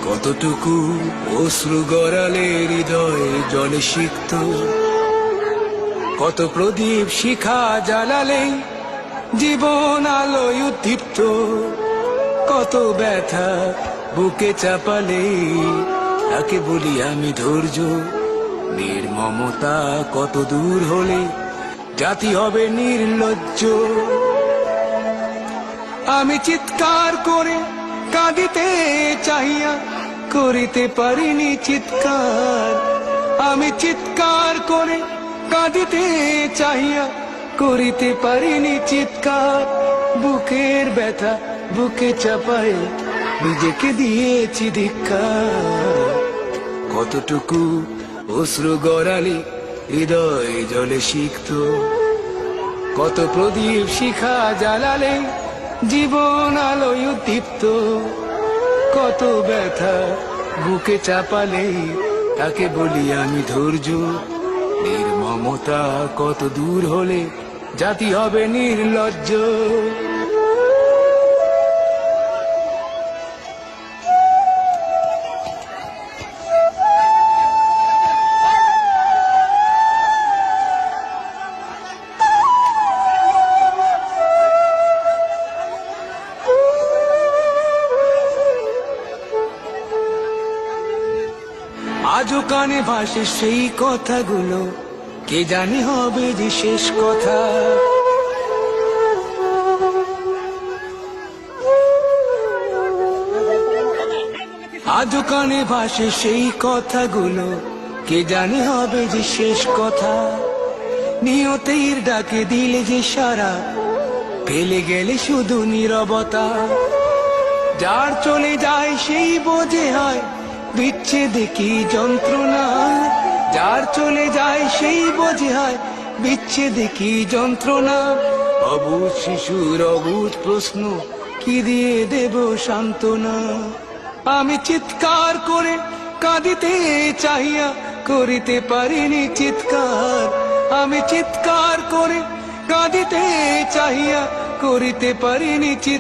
কতটুকু অশ্রু গড়ালে হৃদয়ে জলে সিক্ত, কত প্রদীপ শিখা জ্বালালে জীবন আলোয় উদ্দীপ্ত, কত ব্যথা বুকে চাপালে তাকে বলি আমি ধৈর্য। নির্মমতা কত দূর হলে জাতি হবে নির্লজ্জ। আমি চিৎকার করে কাঁদিতে চাহিয়া করিতে পারিনি চিৎকার। আমি চিৎকার করে কাঁদিতে চাহিয়া করিতে পারিনি চিৎকার। বুকের ব্যথা বুকে চাপায় নিজেকে দিয়েছি ধিক্কার। কতটুকু অশ্রু গড়ালে হৃদয় জলে সিক্ত, কত প্রদীপ শিখা জ্বালালে জীবন আলোয় উদ্দীপ্ত, কত ব্যথা বুকে চাপালে তাকে বলি আমি ধৈর্য। নির্মমতা কত দূর হলে জাতি হবে নির্লজ্জ। আজও কানে ভাসে সেই কথাগুলো, কে জানি হবে যে শেষ কথা। আজও কানে ভাসে সেই কথাগুলো, কে জানি হবে যে শেষ কথা। নিয়তির ডাকে দিলে যে সারা, ফেলে গেলে শুধু নীরবতা। যার চলে যায় সেই বোঝে হয় বিচ্ছেদে কি যন্ত্রণা। যার চলে যায় সেই বোঝে হয় বিচ্ছেদে কি যন্ত্রণা। অবুঝ শিশুর অবুঝ প্রশ্ন, কি দিয়ে দেব সান্ত্বনা। আমি চিৎকার করে কাঁদিতে চাহিয়া করিতে পারিনি চিৎকার। আমি চিৎকার করে কাঁদিতে চাহিয়া করিতে পারিনি চিৎকার।